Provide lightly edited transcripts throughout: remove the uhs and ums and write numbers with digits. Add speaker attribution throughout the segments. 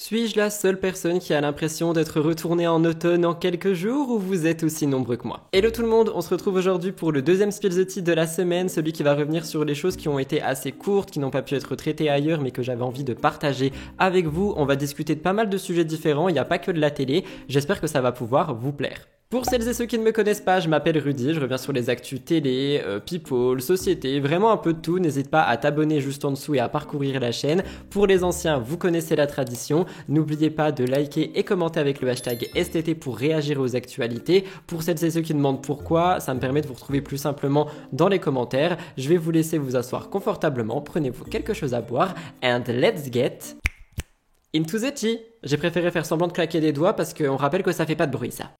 Speaker 1: Suis-je la seule personne qui a l'impression d'être retournée en automne en quelques jours ou vous êtes aussi nombreux que moi? Hello tout le monde, on se retrouve aujourd'hui pour le deuxième Spill the Tea de la semaine, celui qui va revenir sur les choses qui ont été assez courtes, qui n'ont pas pu être traitées ailleurs mais que j'avais envie de partager avec vous. On va discuter de pas mal de sujets différents, il n'y a pas que de la télé, j'espère que ça va pouvoir vous plaire. Pour celles et ceux qui ne me connaissent pas, je m'appelle Rudy, je reviens sur les actus télé, people, société, vraiment un peu de tout. N'hésite pas à t'abonner juste en dessous et à parcourir la chaîne. Pour les anciens, vous connaissez la tradition. N'oubliez pas de liker et commenter avec le hashtag STT pour réagir aux actualités. Pour celles et ceux qui demandent pourquoi, ça me permet de vous retrouver plus simplement dans les commentaires. Je vais vous laisser vous asseoir confortablement, prenez-vous quelque chose à boire, and let's get into the tea. J'ai préféré faire semblant de claquer des doigts parce qu'on rappelle que ça fait pas de bruit ça.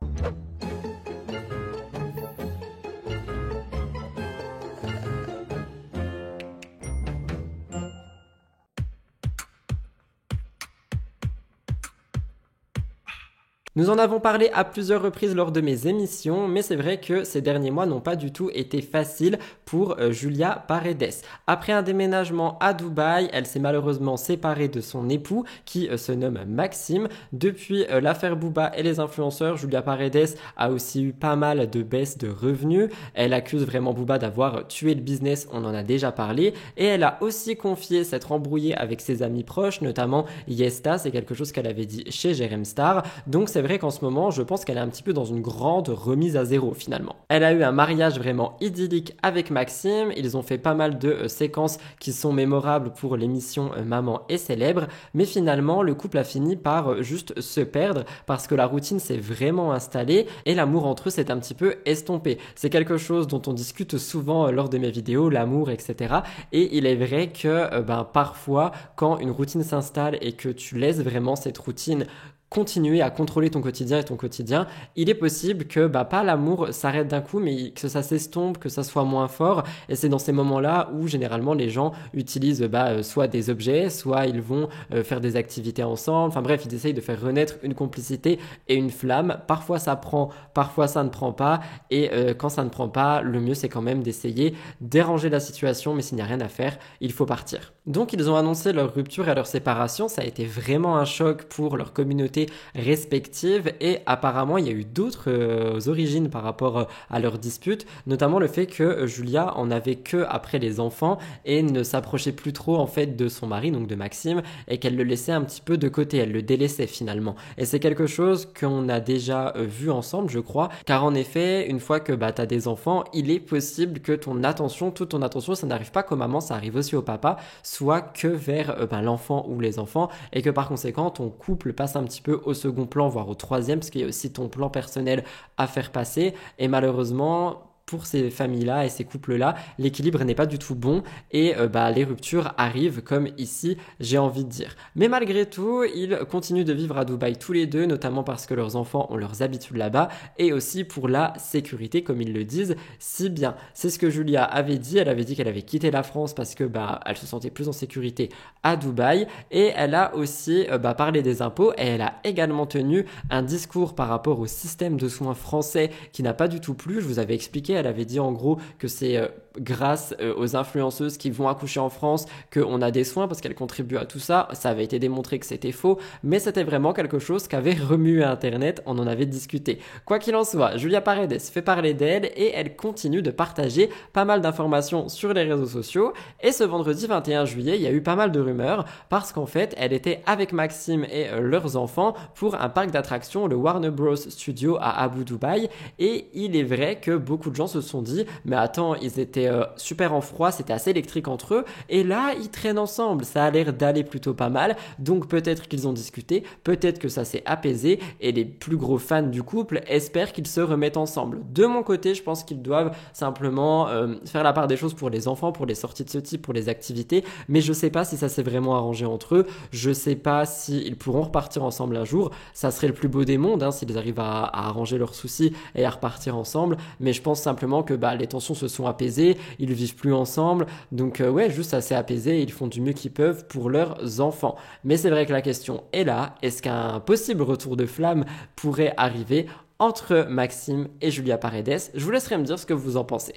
Speaker 1: Nous en avons parlé à plusieurs reprises lors de mes émissions, mais c'est vrai que ces derniers mois n'ont pas du tout été faciles pour Julia Paredes. Après un déménagement à Dubaï, elle s'est malheureusement séparée de son époux qui se nomme Maxime. Depuis l'affaire Booba et les influenceurs, Julia Paredes a aussi eu pas mal de baisses de revenus. Elle accuse vraiment Booba d'avoir tué le business, on en a déjà parlé, et elle a aussi confié s'être embrouillée avec ses amis proches, notamment Yesta, c'est quelque chose qu'elle avait dit chez Jérém Star. Donc c'est vrai qu'en ce moment, je pense qu'elle est un petit peu dans une grande remise à zéro finalement. Elle a eu un mariage vraiment idyllique avec Maxime, ils ont fait pas mal de séquences qui sont mémorables pour l'émission Maman est célèbre, mais finalement le couple a fini par juste se perdre parce que la routine s'est vraiment installée et l'amour entre eux s'est un petit peu estompé. C'est quelque chose dont on discute souvent lors de mes vidéos, l'amour, etc. Et il est vrai que parfois, quand une routine s'installe et que tu laisses vraiment cette routine continuer à contrôler ton quotidien et ton quotidien, il est possible que pas l'amour s'arrête d'un coup, mais que ça s'estompe, que ça soit moins fort. Et c'est dans ces moments-là où généralement les gens utilisent soit des objets, soit ils vont faire des activités ensemble. Enfin bref, ils essayent de faire renaître une complicité et une flamme. Parfois ça prend, parfois ça ne prend pas. Et quand ça ne prend pas, le mieux c'est quand même d'essayer d'arranger la situation, mais s'il n'y a rien à faire, il faut partir. Donc ils ont annoncé leur rupture et leur séparation. Ça a été vraiment un choc pour leur communauté respectives et apparemment il y a eu d'autres origines par rapport à leur dispute, notamment le fait que Julia en avait que après les enfants et ne s'approchait plus trop en fait de son mari, donc de Maxime, et qu'elle le laissait un petit peu de côté, elle le délaissait finalement. Et c'est quelque chose qu'on a déjà vu ensemble, je crois, car en effet, une fois que t'as des enfants, il est possible que toute ton attention, ça n'arrive pas qu'aux mamans, ça arrive aussi au papa, soit que vers l'enfant ou les enfants, et que par conséquent, ton couple passe un petit peu au second plan, voire au troisième, parce qu'il y a aussi ton plan personnel à faire passer. Et malheureusement, pour ces familles-là et ces couples-là, l'équilibre n'est pas du tout bon et les ruptures arrivent comme ici, j'ai envie de dire. Mais malgré tout, ils continuent de vivre à Dubaï tous les deux, notamment parce que leurs enfants ont leurs habitudes là-bas et aussi pour la sécurité, comme ils le disent si bien. C'est ce que Julia avait dit, elle avait dit qu'elle avait quitté la France parce que elle se sentait plus en sécurité à Dubaï et elle a aussi parlé des impôts et elle a également tenu un discours par rapport au système de soins français qui n'a pas du tout plu. Je vous avais expliqué, elle avait dit en gros que c'est grâce aux influenceuses qui vont accoucher en France qu'on a des soins parce qu'elles contribuent à tout ça. Ça avait été démontré que c'était faux, mais c'était vraiment quelque chose qu'avait remué Internet, on en avait discuté. Quoi qu'il en soit, Julia Paredes fait parler d'elle et elle continue de partager pas mal d'informations sur les réseaux sociaux. Et ce vendredi 21 juillet, il y a eu pas mal de rumeurs parce qu'en fait, elle était avec Maxime et leurs enfants pour un parc d'attractions, le Warner Bros Studio à Abu Dhabi. Et il est vrai que beaucoup de gens se sont dit, mais attends, ils étaient super en froid, c'était assez électrique entre eux, et là, ils traînent ensemble, ça a l'air d'aller plutôt pas mal, donc peut-être qu'ils ont discuté, peut-être que ça s'est apaisé, et les plus gros fans du couple espèrent qu'ils se remettent ensemble. De mon côté, je pense qu'ils doivent simplement faire la part des choses pour les enfants, pour les sorties de ce type, pour les activités, mais je sais pas si ça s'est vraiment arrangé entre eux, je sais pas s'ils pourront repartir ensemble un jour, ça serait le plus beau des mondes, s'ils arrivent à arranger leurs soucis et à repartir ensemble, mais je pense simplement que les tensions se sont apaisées, ils vivent plus ensemble, donc juste ça s'est apaisé et ils font du mieux qu'ils peuvent pour leurs enfants. Mais c'est vrai que la question est là, est-ce qu'un possible retour de flamme pourrait arriver entre Maxime et Julia Paredes? Je vous laisserai me dire ce que vous en pensez.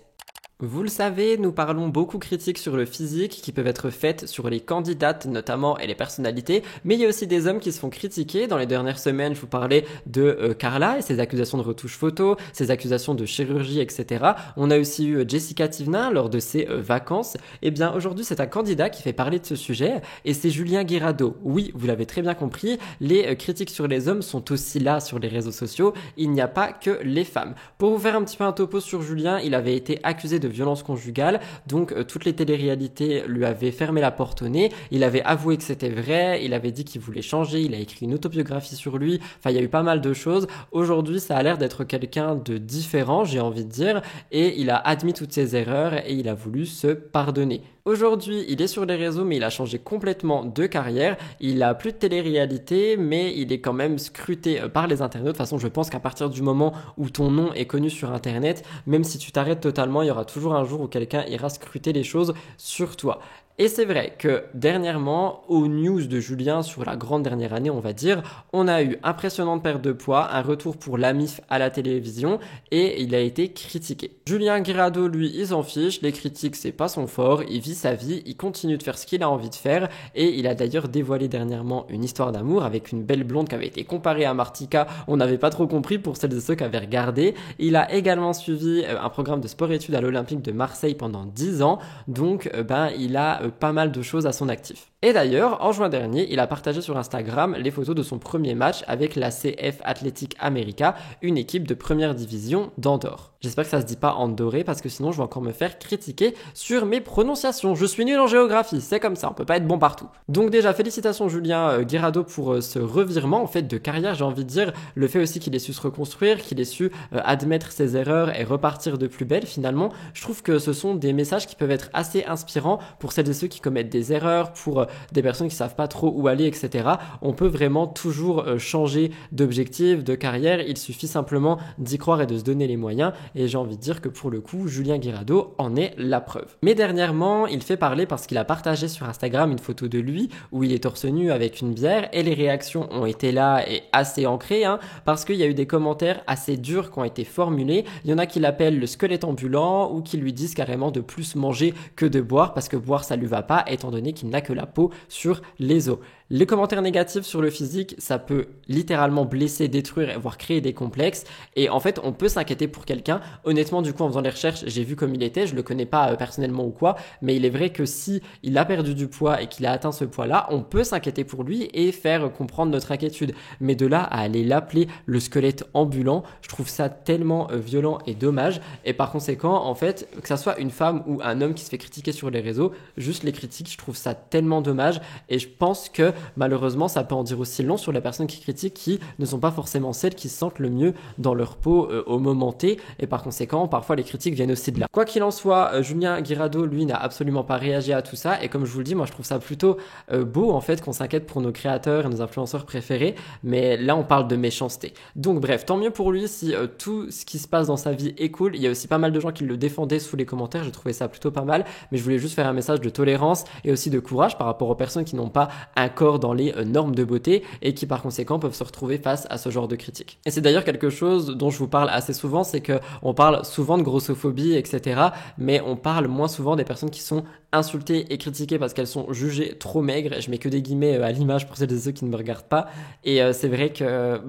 Speaker 1: Vous le savez, nous parlons beaucoup critiques sur le physique qui peuvent être faites sur les candidates notamment et les personnalités, mais il y a aussi des hommes qui se font critiquer. Dans les dernières semaines, je vous parlais de Carla et ses accusations de retouche photo, ses accusations de chirurgie, etc. On a aussi eu Jessica Thivenin lors de ses vacances. Et bien aujourd'hui, c'est un candidat qui fait parler de ce sujet et c'est Julien Guirado. Oui, vous l'avez très bien compris, les critiques sur les hommes sont aussi là sur les réseaux sociaux. Il n'y a pas que les femmes. Pour vous faire un petit peu un topo sur Julien, il avait été accusé de violence conjugale, donc toutes les téléréalités lui avaient fermé la porte au nez, il avait avoué que c'était vrai, il avait dit qu'il voulait changer, il a écrit une autobiographie sur lui, enfin il y a eu pas mal de choses. Aujourd'hui ça a l'air d'être quelqu'un de différent, j'ai envie de dire, et il a admis toutes ses erreurs et il a voulu se pardonner. Aujourd'hui, il est sur les réseaux, mais il a changé complètement de carrière. Il a plus de télé-réalité, mais il est quand même scruté par les internautes. De toute façon, je pense qu'à partir du moment où ton nom est connu sur Internet, même si tu t'arrêtes totalement, il y aura toujours un jour où quelqu'un ira scruter les choses sur toi. Et c'est vrai que dernièrement, aux news de Julien sur la grande dernière année, on va dire, on a eu impressionnante perte de poids, un retour pour la MIF à la télévision et il a été critiqué. Julien Guirado, lui, il s'en fiche, les critiques c'est pas son fort, il vit sa vie, il continue de faire ce qu'il a envie de faire et il a d'ailleurs dévoilé dernièrement une histoire d'amour avec une belle blonde qui avait été comparée à Martika, on n'avait pas trop compris pour celles et ceux qui avaient regardé. Il a également suivi un programme de sport-études à l'Olympique de Marseille pendant 10 ans, donc il a pas mal de choses à son actif. Et d'ailleurs, en juin dernier, il a partagé sur Instagram les photos de son premier match avec la CF Athletic America, une équipe de première division d'Andorre. J'espère que ça se dit pas Andorré parce que sinon je vais encore me faire critiquer sur mes prononciations. Je suis nul en géographie, c'est comme ça, on peut pas être bon partout. Donc déjà, félicitations Julien Guirado pour ce revirement en fait de carrière, j'ai envie de dire, le fait aussi qu'il ait su se reconstruire, qu'il ait su admettre ses erreurs et repartir de plus belle finalement. Je trouve que ce sont des messages qui peuvent être assez inspirants pour celles et ceux qui commettent des erreurs, pour des personnes qui savent pas trop où aller, etc. On peut vraiment toujours changer d'objectif, de carrière, il suffit simplement d'y croire et de se donner les moyens. Et j'ai envie de dire que pour le coup, Julien Guirado en est la preuve. Mais dernièrement, il fait parler parce qu'il a partagé sur Instagram une photo de lui où il est torse nu avec une bière et les réactions ont été là et assez ancrées parce qu'il y a eu des commentaires assez durs qui ont été formulés. Il y en a qui l'appellent le squelette ambulant ou qui lui disent carrément de plus manger que de boire parce que boire ça lui va pas étant donné qu'il n'a que la peau sur les os. Les commentaires négatifs sur le physique, ça peut littéralement blesser, détruire, voire créer des complexes. Et en fait, on peut s'inquiéter pour quelqu'un. Honnêtement, du coup, en faisant les recherches, j'ai vu comme il était. Je le connais pas personnellement ou quoi, mais il est vrai que si il a perdu du poids et qu'il a atteint ce poids-là, on peut s'inquiéter pour lui et faire comprendre notre inquiétude. Mais de là à aller l'appeler le squelette ambulant, je trouve ça tellement violent et dommage. Et par conséquent, en fait, que ça soit une femme ou un homme qui se fait critiquer sur les réseaux, juste les critiques, je trouve ça tellement dommage. Et je pense que malheureusement, ça peut en dire aussi long sur les personnes qui critiquent qui ne sont pas forcément celles qui se sentent le mieux dans leur peau au moment T. Et par conséquent, parfois les critiques viennent aussi de là. Quoi qu'il en soit, Julien Guirado, lui, n'a absolument pas réagi à tout ça. Et comme je vous le dis, moi, je trouve ça plutôt beau, en fait, qu'on s'inquiète pour nos créateurs et nos influenceurs préférés. Mais là, on parle de méchanceté. Donc bref, tant mieux pour lui si tout ce qui se passe dans sa vie est cool. Il y a aussi pas mal de gens qui le défendaient sous les commentaires. Je trouvais ça plutôt pas mal. Mais je voulais juste faire un message de tolérance et aussi de courage par rapport aux personnes qui n'ont pas un corps dans les normes de beauté et qui par conséquent peuvent se retrouver face à ce genre de critiques. Et c'est d'ailleurs quelque chose dont je vous parle assez souvent, c'est que on parle souvent de grossophobie, etc. mais on parle moins souvent des personnes qui sont insultées et critiquées parce qu'elles sont jugées trop maigres. Je mets que des guillemets à l'image pour celles et ceux qui ne me regardent pas. Et c'est vrai que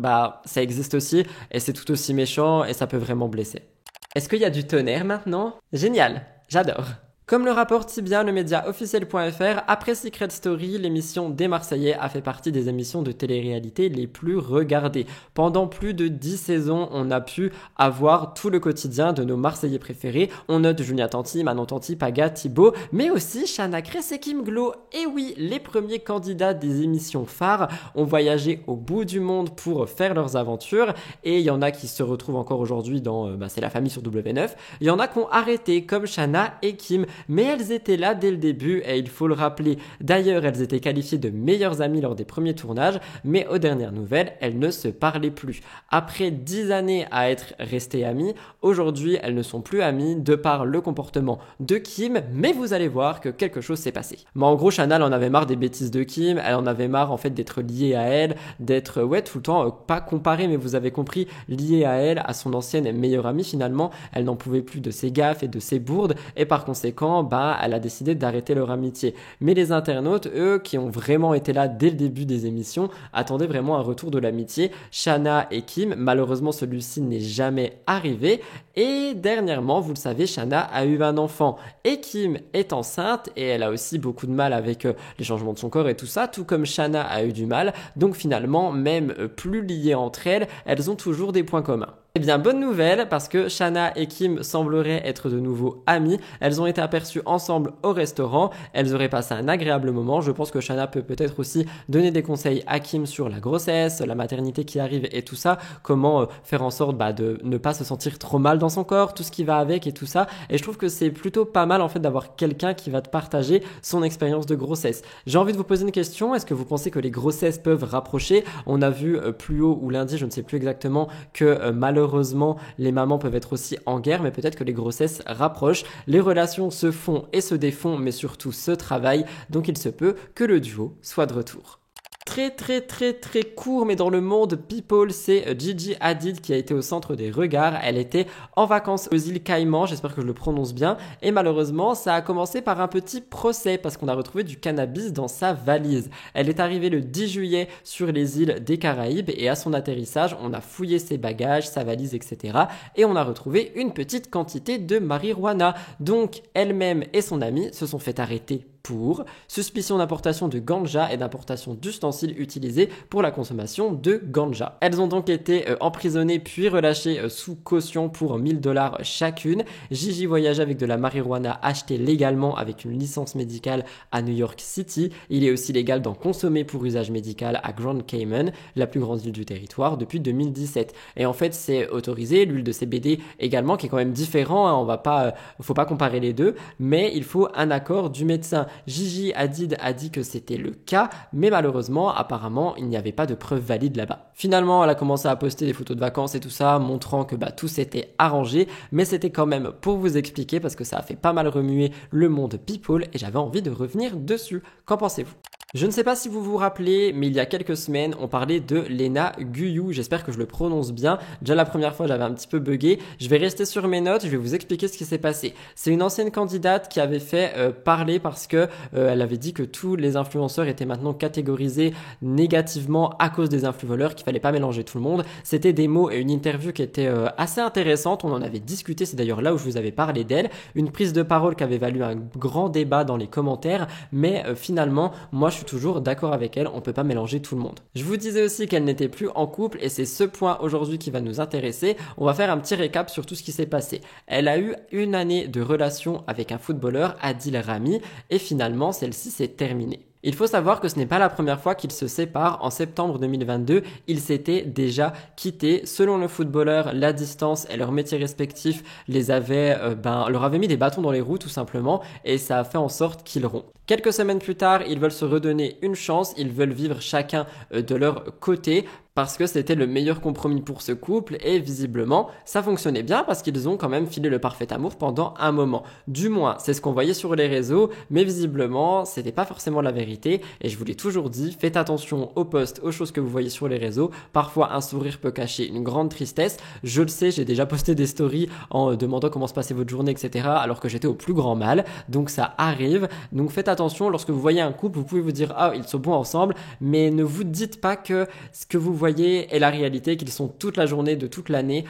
Speaker 1: ça existe aussi et c'est tout aussi méchant et ça peut vraiment blesser. Est-ce qu'il y a du tonnerre maintenant? Génial, j'adore. Comme le rapporte si bien le média officiel.fr, après Secret Story, l'émission des Marseillais a fait partie des émissions de télé-réalité les plus regardées. Pendant plus de 10 saisons, on a pu avoir tout le quotidien de nos Marseillais préférés. On note Julien Tanti, Manon Tanti, Paga, Thibaut, mais aussi Chana Cress et Kim Glo. Et oui, les premiers candidats des émissions phares ont voyagé au bout du monde pour faire leurs aventures. Et il y en a qui se retrouvent encore aujourd'hui dans C'est la famille sur W9. Il y en a qui ont arrêté, comme Chana et Kim. mais elles étaient là dès le début et il faut le rappeler. D'ailleurs, elles étaient qualifiées de meilleures amies lors des premiers tournages, mais aux dernières nouvelles, elles ne se parlaient plus. Après 10 années à être restées amies, aujourd'hui, elles ne sont plus amies de par le comportement de Kim, mais vous allez voir que quelque chose s'est passé. Mais en gros, Shanna, elle en avait marre des bêtises de Kim, elle en avait marre en fait d'être liée à elle, d'être tout le temps, pas comparée, mais vous avez compris, liée à elle, à son ancienne meilleure amie finalement. Elle n'en pouvait plus de ses gaffes et de ses bourdes, et par conséquent, elle a décidé d'arrêter leur amitié. Mais les internautes, eux, qui ont vraiment été là dès le début des émissions, attendaient vraiment un retour de l'amitié. Shanna et Kim, malheureusement celui-ci n'est jamais arrivé, et dernièrement, vous le savez, Shanna a eu un enfant, et Kim est enceinte, et elle a aussi beaucoup de mal avec les changements de son corps et tout ça, tout comme Shanna a eu du mal, donc finalement, même plus liées entre elles, elles ont toujours des points communs. Eh bien, bonne nouvelle, parce que Shanna et Kim sembleraient être de nouveau amies. Elles ont été aperçues ensemble au restaurant. Elles auraient passé un agréable moment. Je pense que Shanna peut peut-être aussi donner des conseils à Kim sur la grossesse, la maternité qui arrive et tout ça. Comment faire en sorte de ne pas se sentir trop mal dans son corps, tout ce qui va avec et tout ça. Et je trouve que c'est plutôt pas mal en fait d'avoir quelqu'un qui va te partager son expérience de grossesse. J'ai envie de vous poser une question. Est-ce que vous pensez que les grossesses peuvent rapprocher? On a vu plus haut ou lundi, je ne sais plus exactement, que malheureusement, les mamans peuvent être aussi en guerre, mais peut-être que les grossesses rapprochent. Les relations se font et se défont, mais surtout se travaillent. Donc il se peut que le duo soit de retour. Très court, mais dans le monde people, c'est Gigi Hadid qui a été au centre des regards. Elle était en vacances aux îles Caïmans, j'espère que je le prononce bien, et malheureusement ça a commencé par un petit procès parce qu'on a retrouvé du cannabis dans sa valise. Elle est arrivée le 10 juillet sur les îles des Caraïbes et à son atterrissage on a fouillé ses bagages, sa valise, etc. et on a retrouvé une petite quantité de marijuana. Donc elle-même et son ami se sont fait arrêter pour suspicion d'importation de ganja et d'importation d'ustensiles utilisés pour la consommation de ganja. Elles ont donc été emprisonnées puis relâchées sous caution pour $1000 chacune. Gigi voyageait avec de la marijuana achetée légalement avec une licence médicale à New York City. Il est aussi légal d'en consommer pour usage médical à Grand Cayman, la plus grande ville du territoire, depuis 2017. Et en fait, c'est autorisé, l'huile de CBD également, qui est quand même différent, hein, faut pas comparer les deux, mais il faut un accord du médecin. Gigi Hadid a dit que c'était le cas, mais malheureusement, apparemment, il n'y avait pas de preuves valides là-bas. Finalement, elle a commencé à poster des photos de vacances et tout ça, montrant que tout s'était arrangé, mais c'était quand même pour vous expliquer parce que ça a fait pas mal remuer le monde people et j'avais envie de revenir dessus. Qu'en pensez-vous ? Je ne sais pas si vous vous rappelez, mais il y a quelques semaines, on parlait de Lena Guyou. J'espère que je le prononce bien. Déjà la première fois, j'avais un petit peu bugué. Je vais rester sur mes notes, je vais vous expliquer ce qui s'est passé. C'est une ancienne candidate qui avait fait parler parce que elle avait dit que tous les influenceurs étaient maintenant catégorisés négativement à cause des influvoleurs, qu'il fallait pas mélanger tout le monde. C'était des mots et une interview qui était assez intéressante. On en avait discuté, c'est d'ailleurs là où je vous avais parlé d'elle. Une prise de parole qui avait valu un grand débat dans les commentaires, mais finalement, moi je suis toujours d'accord avec elle, on peut pas mélanger tout le monde. Je vous disais aussi qu'elle n'était plus en couple et c'est ce point aujourd'hui qui va nous intéresser. On va faire un petit récap sur tout ce qui s'est passé. Elle a eu une année de relation avec un footballeur, Adil Rami, et finalement celle-ci s'est terminée. Il faut savoir que ce n'est pas la première fois qu'ils se séparent. En septembre 2022, ils s'étaient déjà quittés. Selon le footballeur, la distance et leur métier respectif leur avait mis des bâtons dans les roues tout simplement et ça a fait en sorte qu'ils rompent. Quelques semaines plus tard, ils veulent se redonner une chance, ils veulent vivre chacun de leur côté parce que c'était le meilleur compromis pour ce couple et visiblement ça fonctionnait bien parce qu'ils ont quand même filé le parfait amour pendant un moment. Du moins, c'est ce qu'on voyait sur les réseaux, mais visiblement c'était pas forcément la vérité et je vous l'ai toujours dit, faites attention aux posts, aux choses que vous voyez sur les réseaux. Parfois un sourire peut cacher une grande tristesse. Je le sais, j'ai déjà posté des stories en demandant comment se passait votre journée, etc. alors que j'étais au plus grand mal, donc ça arrive. Donc faites attention, lorsque vous voyez un couple, vous pouvez vous dire ah ils sont bons ensemble, mais ne vous dites pas que ce que vous voyez est la réalité, qu'ils sont toute la journée de toute l'année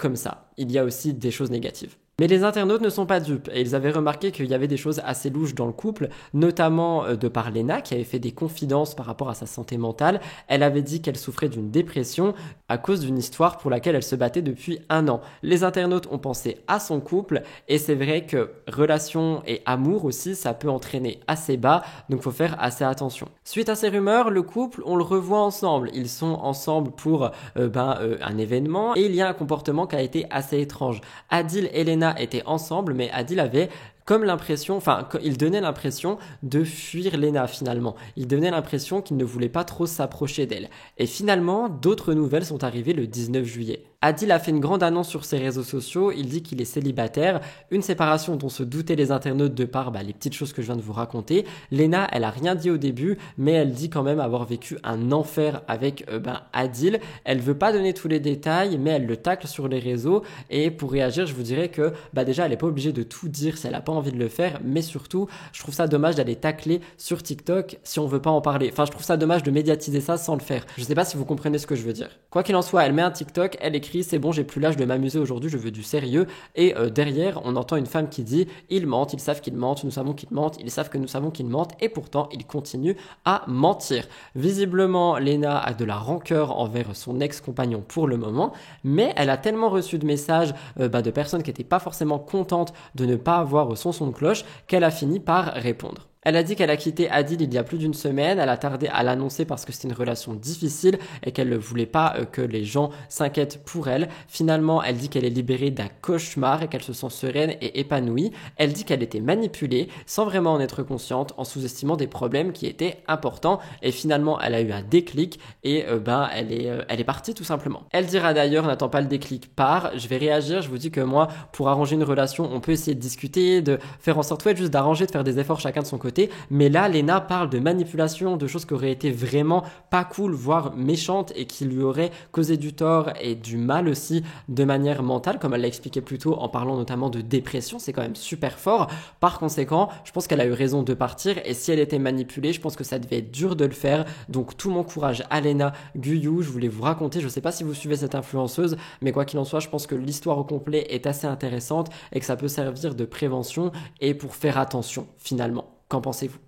Speaker 1: comme ça. Il y a aussi des choses négatives. Mais les internautes ne sont pas dupes et ils avaient remarqué qu'il y avait des choses assez louches dans le couple, notamment de par Lena qui avait fait des confidences par rapport à sa santé mentale. Elle avait dit qu'elle souffrait d'une dépression à cause d'une histoire pour laquelle elle se battait depuis 1 an. Les internautes ont pensé à son couple et c'est vrai que relation et amour aussi, ça peut entraîner assez bas, donc faut faire assez attention. Suite à ces rumeurs, le couple, on le revoit ensemble. Ils sont ensemble pour un événement et il y a un comportement qui a été assez étrange. Adil et Lena étaient ensemble, mais Adil avait comme l'impression, enfin, il donnait l'impression de fuir Lena finalement. Il donnait l'impression qu'il ne voulait pas trop s'approcher d'elle. Et finalement, d'autres nouvelles sont arrivées le 19 juillet. Adil a fait une grande annonce sur ses réseaux sociaux, il dit qu'il est célibataire, une séparation dont se doutaient les internautes de par les petites choses que je viens de vous raconter. Lena, elle a rien dit au début, mais elle dit quand même avoir vécu un enfer avec Adil. Elle veut pas donner tous les détails, mais elle le tacle sur les réseaux, et pour réagir, je vous dirais que déjà, elle est pas obligée de tout dire si elle a pas envie de le faire, mais surtout, je trouve ça dommage d'aller tacler sur TikTok si on veut pas en parler. Enfin, je trouve ça dommage de médiatiser ça sans le faire. Je sais pas si vous comprenez ce que je veux dire. Quoi qu'il en soit, elle met un TikTok, elle écrit c'est bon, j'ai plus l'âge de m'amuser aujourd'hui, je veux du sérieux. Et derrière, on entend une femme qui dit ils mentent, ils savent qu'ils mentent, nous savons qu'ils mentent, ils savent que nous savons qu'ils mentent, et pourtant ils continuent à mentir. Visiblement, Lena a de la rancœur envers son ex-compagnon pour le moment, mais elle a tellement reçu de messages de personnes qui n'étaient pas forcément contentes de ne pas avoir son son de cloche qu'elle a fini par répondre. Elle a dit qu'elle a quitté Adil il y a plus d'une semaine, elle a tardé à l'annoncer parce que c'était une relation difficile et qu'elle ne voulait pas que les gens s'inquiètent pour elle. Finalement, elle dit qu'elle est libérée d'un cauchemar et qu'elle se sent sereine et épanouie. Elle dit qu'elle était manipulée sans vraiment en être consciente, en sous-estimant des problèmes qui étaient importants, et finalement elle a eu un déclic et elle est partie tout simplement. Elle dira d'ailleurs, n'attends pas le déclic, je vais réagir, je vous dis que moi, pour arranger une relation, on peut essayer de discuter, de faire en sorte juste d'arranger, de faire des efforts chacun de son côté. Mais là, Lena parle de manipulation, de choses qui auraient été vraiment pas cool, voire méchantes, et qui lui auraient causé du tort et du mal aussi de manière mentale, comme elle l'a expliqué plus tôt en parlant notamment de dépression. C'est quand même super fort. Par conséquent, je pense qu'elle a eu raison de partir, et si elle était manipulée, je pense que ça devait être dur de le faire. Donc tout mon courage à Lena Guyou. Je voulais vous raconter, je sais pas si vous suivez cette influenceuse, mais quoi qu'il en soit, je pense que l'histoire au complet est assez intéressante et que ça peut servir de prévention et pour faire attention finalement. Qu'en pensez-vous ?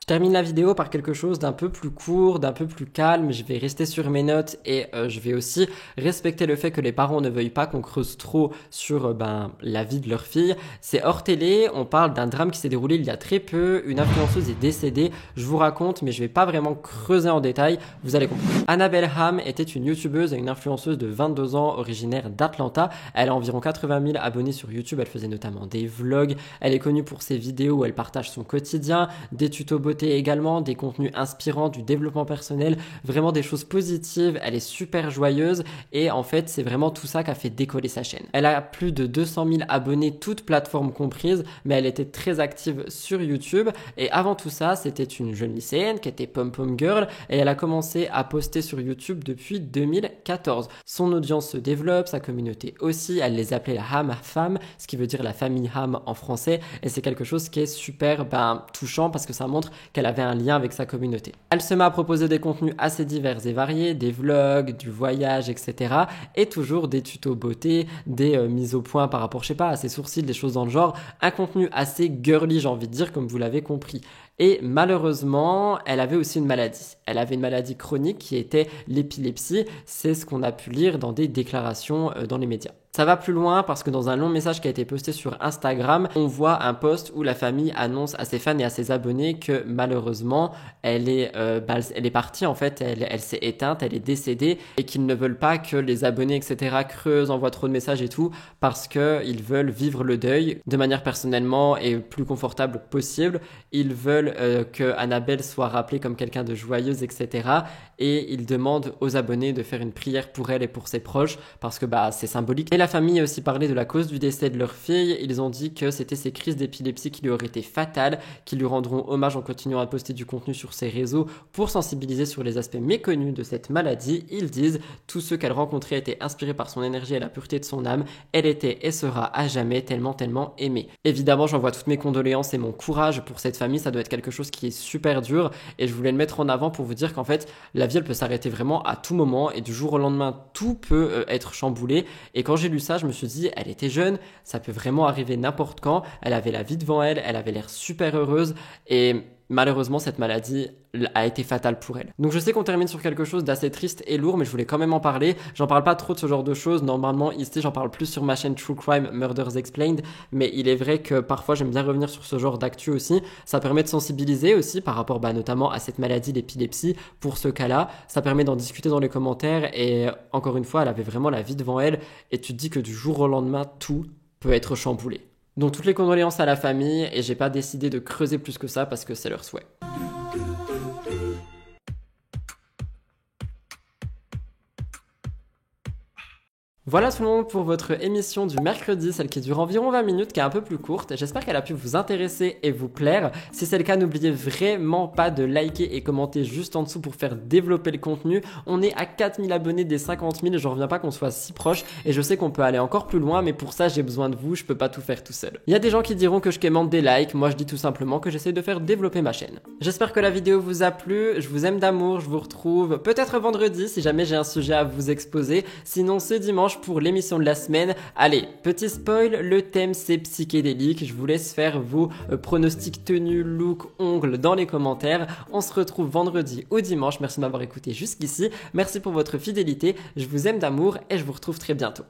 Speaker 1: Je termine la vidéo par quelque chose d'un peu plus court, d'un peu plus calme. Je vais rester sur mes notes et je vais aussi respecter le fait que les parents ne veuillent pas qu'on creuse trop sur la vie de leur fille. C'est hors télé, on parle d'un drame qui s'est déroulé il y a très peu. Une influenceuse est décédée, je vous raconte, mais je vais pas vraiment creuser en détail, vous allez comprendre. Annabelle Ham était une youtubeuse et une influenceuse de 22 ans originaire d'Atlanta. Elle a environ 80 000 abonnés sur YouTube, elle faisait notamment des vlogs. Elle est connue pour ses vidéos où elle partage son quotidien, des tutos également, des contenus inspirants, du développement personnel, vraiment des choses positives. Elle est super joyeuse et en fait c'est vraiment tout ça qui a fait décoller sa chaîne. Elle a plus de 200 000 abonnés, toutes plateformes comprises, mais elle était très active sur YouTube, et avant tout ça c'était une jeune lycéenne qui était pom-pom girl, et elle a commencé à poster sur YouTube depuis 2014. Son audience se développe, sa communauté aussi, elle les appelait la Ham Fam, ce qui veut dire la famille Ham en français, et c'est quelque chose qui est super touchant parce que ça montre qu'elle avait un lien avec sa communauté. Elle se met à proposer des contenus assez divers et variés, des vlogs, du voyage, etc. Et toujours des tutos beauté, des mises au point par rapport, à ses sourcils, des choses dans le genre. Un contenu assez girly, j'ai envie de dire, comme vous l'avez compris. Et malheureusement, elle avait aussi une maladie. Elle avait une maladie chronique qui était l'épilepsie. C'est ce qu'on a pu lire dans des déclarations dans les médias. Ça va plus loin parce que dans un long message qui a été posté sur Instagram, on voit un post où la famille annonce à ses fans et à ses abonnés que malheureusement, elle est partie en fait, elle s'est éteinte, elle est décédée, et qu'ils ne veulent pas que les abonnés, etc. creusent, envoient trop de messages et tout, parce qu'ils veulent vivre le deuil de manière personnellement et plus confortable possible. Ils veulent que Annabelle soit rappelée comme quelqu'un de joyeuse, etc. Et ils demandent aux abonnés de faire une prière pour elle et pour ses proches parce que c'est symbolique. Et la famille a aussi parlé de la cause du décès de leur fille. Ils ont dit que c'était ces crises d'épilepsie qui lui auraient été fatales, qui lui rendront hommage en continuant à poster du contenu sur ses réseaux pour sensibiliser sur les aspects méconnus de cette maladie. Ils disent tous ceux qu'elle rencontrait étaient inspirés par son énergie et la pureté de son âme. Elle était et sera à jamais tellement aimée. Évidemment, j'envoie toutes mes condoléances et mon courage pour cette famille. Ça doit être quelque chose qui est super dur et je voulais le mettre en avant pour vous dire qu'en fait, la vie elle peut s'arrêter vraiment à tout moment et du jour au lendemain, tout peut être chamboulé. Et quand j'ai lu ça, je me suis dit, elle était jeune, ça peut vraiment arriver n'importe quand. Elle avait la vie devant elle, elle avait l'air super heureuse et malheureusement, cette maladie a été fatale pour elle. Donc je sais qu'on termine sur quelque chose d'assez triste et lourd, mais je voulais quand même en parler. J'en parle pas trop de ce genre de choses. Normalement, ici, j'en parle plus sur ma chaîne True Crime Murders Explained, mais il est vrai que parfois, j'aime bien revenir sur ce genre d'actu aussi. Ça permet de sensibiliser aussi par rapport notamment à cette maladie, l'épilepsie, pour ce cas-là. Ça permet d'en discuter dans les commentaires et encore une fois, elle avait vraiment la vie devant elle et tu te dis que du jour au lendemain, tout peut être chamboulé. Donc toutes les condoléances à la famille et j'ai pas décidé de creuser plus que ça parce que c'est leur souhait. Voilà tout le monde pour votre émission du mercredi, celle qui dure environ 20 minutes, qui est un peu plus courte. J'espère qu'elle a pu vous intéresser et vous plaire. Si c'est le cas, n'oubliez vraiment pas de liker et commenter juste en dessous pour faire développer le contenu. On est à 4000 abonnés des 50 000, je reviens pas qu'on soit si proche et je sais qu'on peut aller encore plus loin, mais pour ça j'ai besoin de vous, je peux pas tout faire tout seul. Il y a des gens qui diront que je quémande des likes, moi je dis tout simplement que j'essaie de faire développer ma chaîne. J'espère que la vidéo vous a plu, je vous aime d'amour, je vous retrouve peut-être vendredi si jamais j'ai un sujet à vous exposer, sinon c'est dimanche pour l'émission de la semaine. Allez, petit spoil, le thème c'est psychédélique. Je vous laisse faire vos pronostics tenue, look, ongles dans les commentaires. On se retrouve vendredi ou dimanche. Merci de m'avoir écouté jusqu'ici. Merci pour votre fidélité. Je vous aime d'amour et je vous retrouve très bientôt.